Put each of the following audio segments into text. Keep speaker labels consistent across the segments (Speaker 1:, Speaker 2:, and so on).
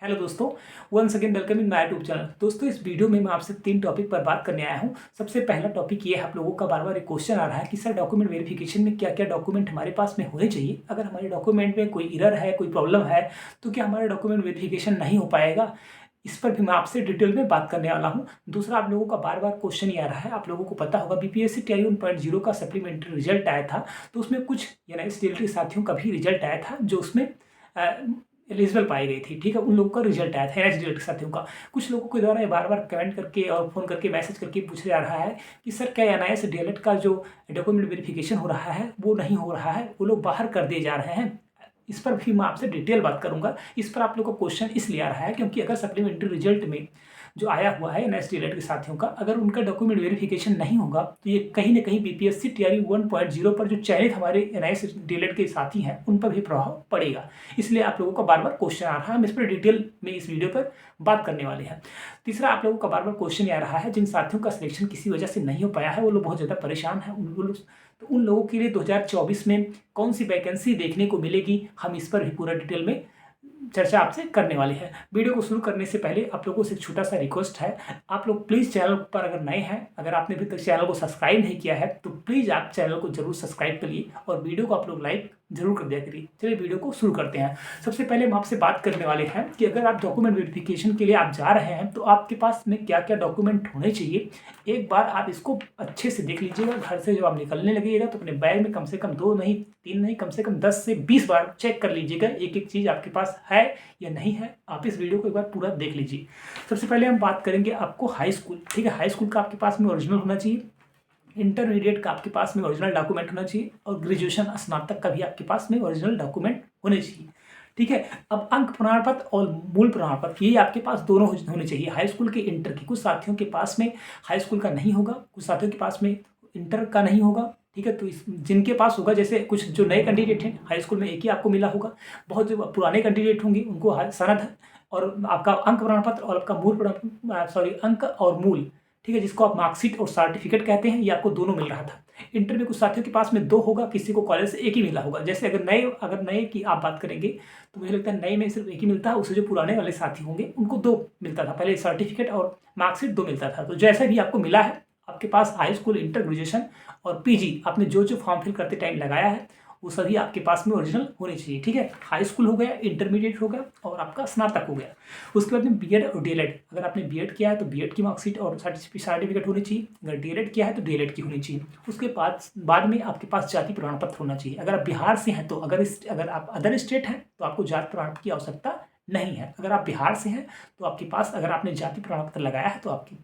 Speaker 1: Hello दोस्तों, once again welcome in my YouTube channel. दोस्तों, इस वीडियो में मैं आपसे 3 टॉपिक पर बात करने आया हूं। सबसे पहला टॉपिक ये है, आप लोगों का बार बार एक क्वेश्चन आ रहा है कि सर डॉक्यूमेंट वेरिफिकेशन में क्या क्या डॉक्यूमेंट हमारे पास में होने चाहिए। अगर हमारे डॉक्यूमेंट में कोई एरर है, कोई प्रॉब्लम है, तो क्या हमारा डॉक्यूमेंट वेरिफिकेशन नहीं हो पाएगा। इस पर भी मैं आपसे डिटेल में बात करने वाला हूं। दूसरा, आप लोगों का बार बार क्वेश्चन ये आ रहा है, आप लोगों को पता होगा बीपीएससी टीआरई 1.0 का सप्लीमेंट्री रिजल्ट आया था, तो उसमें कुछ एनआईएस डीएलटी साथियों का भी रिजल्ट आया था जो उसमें एलिजिबल पाई गई थी। ठीक है, उन लोगों का रिजल्ट आया था एनआईएस डीएलटी साथियों का। कुछ लोगों के द्वारा ये बार बार कमेंट करके और फोन करके मैसेज करके पूछा जा रहा है कि सर क्या एनआईएस डीएलटी का जो डॉक्यूमेंट वेरिफिकेशन हो रहा है वो नहीं हो रहा है, वो लोग बाहर कर दिए जा रहे हैं। इस पर भी मैं आपसे डिटेल बात करूंगा। इस पर आप लोग को क्वेश्चन इसलिए आ रहा है क्योंकि अगर सप्लीमेंट्री रिजल्ट में जो आया हुआ है एनआईएस डीएलटी के साथियों का, अगर उनका डॉक्यूमेंट वेरिफिकेशन नहीं होगा तो ये कहीं ना कहीं बीपीएससी टीआरई 1.0 पर जो चयनित हमारे एनआईएस डीएलटी के साथी हैं उन पर भी प्रभाव पड़ेगा। इसलिए आप लोगों का बार बार क्वेश्चन आ रहा है, हम इस पर डिटेल में इस वीडियो पर बात करने वाले हैं। तीसरा, आप लोगों का बार बार क्वेश्चन आ रहा है जिन साथियों का सिलेक्शन किसी वजह से नहीं हो पाया है, वो लोग बहुत ज़्यादा परेशान हैं। तो उन लोगों के लिए 2024 में कौन सी वैकेंसी देखने को मिलेगी, हम इस पर भी पूरा डिटेल में चर्चा आपसे करने वाली है। वीडियो को शुरू करने से पहले आप लोगों से एक छोटा सा रिक्वेस्ट है, आप लोग प्लीज़ चैनल पर अगर नए हैं, अगर आपने अभी तक चैनल को सब्सक्राइब नहीं किया है तो प्लीज़ आप चैनल को जरूर सब्सक्राइब करिए और वीडियो को आप लोग लाइक जरूर कर दिया करिए। चलिए वीडियो को शुरू करते हैं। सबसे पहले हम आपसे बात करने वाले हैं कि अगर आप डॉक्यूमेंट वेरिफिकेशन के लिए आप जा रहे हैं तो आपके पास में क्या क्या डॉक्यूमेंट होने चाहिए। एक बार आप इसको अच्छे से देख लीजिएगा। घर से जब आप निकलने लगिएगा तो अपने बैग में कम से कम 2 नहीं 3 नहीं, कम से कम 10 से 20 बार चेक कर लीजिएगा एक एक चीज़ आपके पास है या नहीं है। आप इस वीडियो को एक बार पूरा देख लीजिए। सबसे पहले हम बात करेंगे आपको हाई स्कूल। ठीक है, हाई स्कूल का आपके पास में ओरिजिनल होना चाहिए। इंटरमीडिएट का आपके पास में ओरिजिनल डॉक्यूमेंट होना चाहिए और ग्रेजुएशन स्नातक का भी आपके पास में ओरिजिनल डॉक्यूमेंट होने चाहिए। ठीक है, अब अंक प्रमाण पत्र और मूल प्रमाण पत्र ये आपके पास दोनों होने चाहिए। हाई स्कूल के इंटर के कुछ साथियों के पास में हाई स्कूल का नहीं होगा, कुछ साथियों के पास में इंटर का नहीं होगा। ठीक है, तो जिनके पास होगा, जैसे कुछ जो नए कैंडिडेट हैं हाई स्कूल में एक ही आपको मिला होगा, बहुत जो पुराने कैंडिडेट होंगे उनको सनद और आपका अंक प्रमाण पत्र और आपका मूल अंक और मूल, ठीक है, जिसको आप मार्कशीट और सर्टिफिकेट कहते हैं, ये आपको दोनों मिल रहा था। इंटर में कुछ साथियों के पास में 2 होगा, किसी को कॉलेज से एक ही मिला होगा। जैसे अगर नए की आप बात करेंगे तो मुझे लगता है नए में सिर्फ एक ही मिलता है, उससे जो पुराने वाले साथी होंगे उनको 2 मिलता था। पहले सर्टिफिकेट और मार्कशीट 2 मिलता था। तो जैसे भी आपको मिला है, आपके पास हाई स्कूल, इंटर, ग्रेजुएशन और पीजी आपने जो जो फॉर्म फिल करते टाइम लगाया है वो सभी आपके पास में ओरिजिनल होनी चाहिए। ठीक है, हाई स्कूल हो गया, इंटरमीडिएट हो गया और आपका स्नातक हो गया। उसके बाद में बीएड और डीएलएड, अगर आपने बीएड किया है तो बीएड की मार्कशीट और सर्टिफिकेट होनी चाहिए। अगर डीएलएड किया है तो डीएलएड की होनी चाहिए। उसके बाद में आपके पास जाति प्रमाण पत्र होना चाहिए। अगर आप बिहार से हैं तो अगर आप अदर स्टेट हैं तो आपको जाति प्रमाण पत्र की आवश्यकता नहीं है। अगर आप बिहार से हैं तो आपके पास, अगर आपने जाति प्रमाण पत्र लगाया है तो आपकी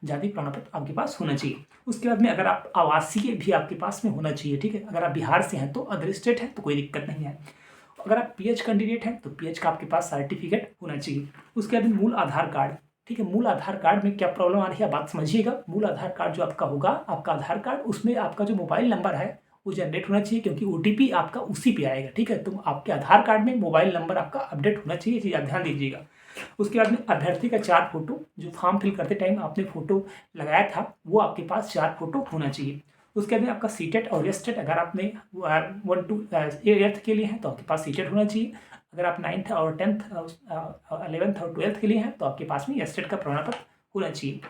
Speaker 1: जाति प्रमाण पत्र आपके पास होना चाहिए। उसके बाद में अगर आप आवासीय भी आपके पास में होना चाहिए। ठीक है, अगर आप बिहार से हैं तो अदर स्टेट है तो कोई दिक्कत नहीं है। अगर आप पीएच कैंडिडेट हैं तो पीएच का आपके पास सर्टिफिकेट होना चाहिए। उसके बाद मूल आधार कार्ड। ठीक है, मूल आधार कार्ड में क्या प्रॉब्लम आ रही है बात समझिएगा। मूल आधार कार्ड जो आपका होगा, आपका आधार कार्ड, उसमें आपका जो मोबाइल नंबर है वो जनरेट होना चाहिए, क्योंकि ओटीपी आपका उसी पे आएगा। ठीक है, तो आपके आधार कार्ड में मोबाइल नंबर आपका अपडेट होना चाहिए, ये चीज़ आप ध्यान दीजिएगा। उसके बाद में अभ्यर्थी का 4 फोटो, जो फॉर्म फिल करते टाइम आपने फोटो लगाया था वो आपके पास 4 फोटो होना चाहिए। उसके बाद में आपका सीटेट और एस्टेट, अगर आपने 1 to 8th के लिए हैं तो आपके पास सीटेट होना चाहिए। अगर आप 9th और 10th 11th और 12th के लिए हैं तो आपके पास में एस्टेट का प्रमाण पत्र होना चाहिए।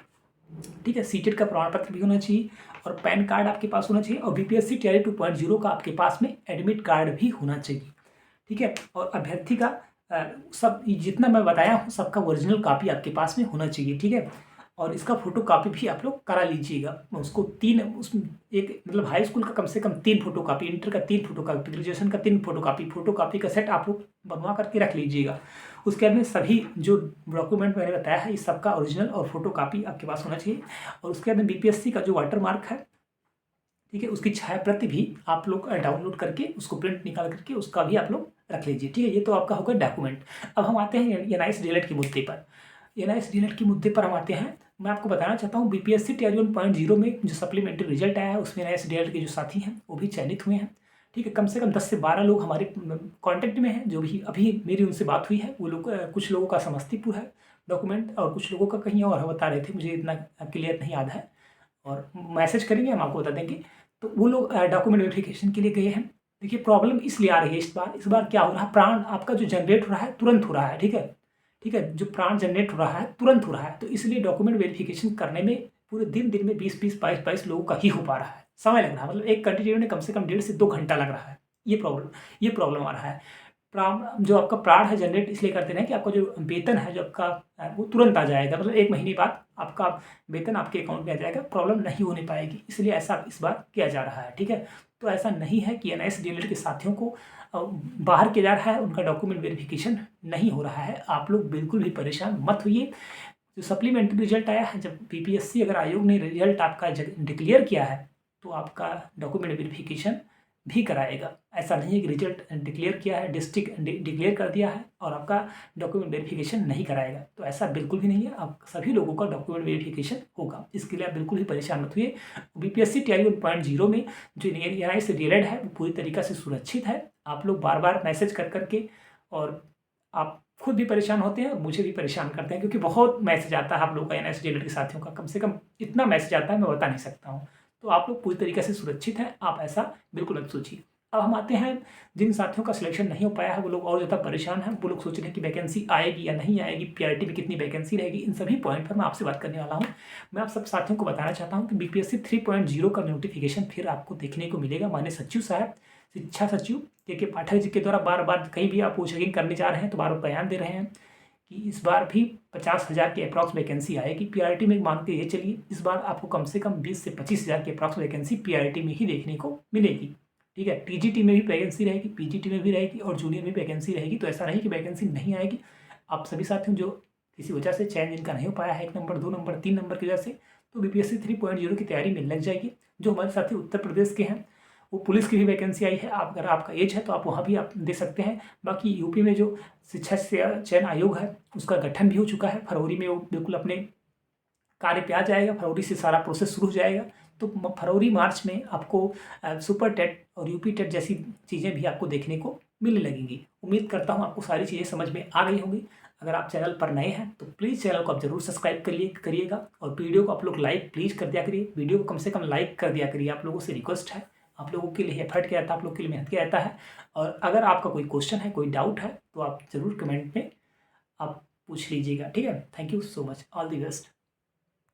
Speaker 1: ठीक है, सीटेट का प्रमाण पत्र भी होना चाहिए और पैन कार्ड आपके पास होना चाहिए और बीपीएससी टीआरई 2.0 का आपके पास में एडमिट कार्ड भी होना चाहिए। ठीक है, और अभ्यर्थी का सब जितना मैं बताया हूँ सबका ओरिजिनल कॉपी आपके पास में होना चाहिए। ठीक है, और इसका फोटो कॉपी भी आप लोग करा लीजिएगा। उसको 3 उसमें एक मतलब हाई स्कूल का कम से कम 3 फोटो कॉपी, इंटर का 3 फोटो कॉपी, ग्रेजुएशन का 3 फोटो कॉपी का सेट आप लोग बनवा करके रख लीजिएगा। उसके बाद में सभी जो डॉक्यूमेंट मैंने बताया है इस सबका ओरिजिनल और फोटो कॉपी आपके पास होना चाहिए। और उसके बाद में बीपीएससी का जो वाटर मार्क है, ठीक है, उसकी छाया प्रति भी आप लोग डाउनलोड करके उसको प्रिंट निकाल करके उसका भी आप लोग रख लीजिए। ठीक है, ये तो आपका होगा डॉक्यूमेंट। अब हम आते हैं एनआईएस डीएलएड के मुद्दे पर। एनआईएस डीएलएड के मुद्दे पर हम आते हैं। मैं आपको बताना चाहता हूँ बीपीएससी टीआरई 1.0 में जो सप्लीमेंट्री रिजल्ट आया है उसमें एनआईएस डीएलएड के जो साथी हैं वो भी चयनित हुए हैं। ठीक है, कम से कम 10 से 12 लोग हमारे कॉन्टैक्ट में हैं, जो भी अभी मेरी उनसे बात हुई है। वो लोग, कुछ लोगों का समस्तीपुर है डॉक्यूमेंट और कुछ लोगों का कहीं और बता रहे थे, मुझे इतना क्लियर नहीं याद है, और मैसेज करेंगे हम आपको बता देंगे। तो वो लोग डॉक्यूमेंट वेरिफिकेशन के लिए गए हैं। देखिए, प्रॉब्लम इसलिए आ रही है इस बार क्या हो रहा है, प्राण आपका जो जनरेट हो रहा है तुरंत हो रहा है। ठीक है, ठीक है, जो प्राण जनरेट हो रहा है तुरंत हो रहा है, तो इसलिए डॉक्यूमेंट वेरिफिकेशन करने में पूरे दिन में 20-20, 22-22 लोगों का ही हो पा रहा है, समय लग रहा है, मतलब एक कंटिन्यू में कम से कम 1.5 से 2 घंटा लग रहा है। ये प्रॉब्लम आ रहा है। जो आपका प्राण है जनरेट इसलिए करते हैं कि आपका जो वेतन है जो आपका वो तुरंत आ जाएगा, मतलब 1 महीने बाद आपका वेतन आपके अकाउंट में आ जाएगा, प्रॉब्लम नहीं होने पाएगी, इसलिए ऐसा इस बार किया जा रहा है। ठीक है, तो ऐसा नहीं है कि एनआईएस डीएलएड के साथियों को बाहर किया जा रहा है, उनका डॉक्यूमेंट वेरिफिकेशन नहीं हो रहा है। आप लोग बिल्कुल भी परेशान मत होइए। जो सप्लीमेंट्री रिजल्ट आया है, जब बीपीएससी अगर आयोग ने रिजल्ट आपका डिक्लेयर किया है तो आपका डॉक्यूमेंट वेरिफिकेशन भी कराएगा। ऐसा नहीं है कि रिजल्ट डिक्लेयर किया है, डिस्ट्रिक्ट डिक्लेयर कर दिया है और आपका डॉक्यूमेंट वेरिफिकेशन नहीं कराएगा, तो ऐसा बिल्कुल भी नहीं है। आप सभी लोगों का डॉक्यूमेंट वेरिफिकेशन होगा, इसके लिए आप बिल्कुल भी परेशान मत हुए। बीपीएससी टीआई 1.0 में जो एनआईएस डीएलएड है वो पूरी तरीक़ा से सुरक्षित है। आप लोग बार बार मैसेज कर करके और आप खुद भी परेशान होते हैं और मुझे भी परेशान करते हैं, क्योंकि बहुत मैसेज आता है आप लोगों का एनआईएस डीएलएड के साथियों का, कम से कम इतना मैसेज आता है मैं बता नहीं सकता हूँ। तो आप लोग पूरी तरीके से सुरक्षित हैं, आप ऐसा बिल्कुल मत सोचिए। अब हम आते हैं जिन साथियों का सिलेक्शन नहीं हो पाया है, वो लोग और ज़्यादा परेशान हैं, वो लोग सोच रहे हैं कि वैकेंसी आएगी या नहीं आएगी, पीआरटी में कितनी वैकेंसी रहेगी, इन सभी पॉइंट पर मैं आपसे बात करने वाला हूँ। मैं आप सब साथियों को बताना चाहता हूँ कि बीपीएससी 3.0 का नोटिफिकेशन फिर आपको देखने को मिलेगा। माननीय सचिव साहब, शिक्षा सचिव के पाठक जी के द्वारा बार बार कहीं भी आप चेकिंग करने जा रहे हैं तो बार बार बयान दे रहे हैं कि इस बार भी 50,000 की अप्रॉक्स वैकेंसी आएगी पीआरटी में। मान के ये चलिए इस बार आपको कम से कम 20 से 25,000 की अप्रॉक्स वैकेंसी पीआरटी में ही देखने को मिलेगी। ठीक है, टीजीटी में भी वैकेंसी रहेगी, पीजीटी में भी रहेगी और जूनियर में वैकेंसी रहेगी। तो ऐसा नहीं कि वैकेंसी नहीं आएगी। आप सभी साथियों जो किसी वजह से चयन जिनका नहीं हो पाया है 1 नंबर 2 नंबर 3 नंबर की वजह से, तो बीपीएससी 3.0 की तैयारी में लग जाएगी। जो हमारे साथी उत्तर प्रदेश के हैं, वो पुलिस की भी वैकेंसी आई है। आप अगर आपका एज है तो आप वहाँ भी आप दे सकते हैं। बाकी यूपी में जो शिक्षा चयन आयोग है उसका गठन भी हो चुका है, फरवरी में वो बिल्कुल अपने कार्य पे आ जाएगा, फरवरी से सारा प्रोसेस शुरू हो जाएगा। तो फरवरी मार्च में आपको सुपर टेट और यूपी टेट जैसी चीज़ें भी आपको देखने को मिलने लगेंगी। उम्मीद करता हूँ आपको सारी चीज़ें समझ में आ गई होंगी। अगर आप चैनल पर नए हैं तो प्लीज़ चैनल को आप जरूर सब्सक्राइब करिएगा और वीडियो को आप लोग लाइक प्लीज़ कर दिया करिए। वीडियो को कम से कम लाइक कर दिया करिए, आप लोगों से रिक्वेस्ट है। आप लोगों के लिए एफर्ट किया जाता है, आप लोग के लिए मेहनत किया जाता है। और अगर आपका कोई क्वेश्चन है, कोई डाउट है तो आप ज़रूर कमेंट में आप पूछ लीजिएगा। ठीक है, thank you so much, all the best.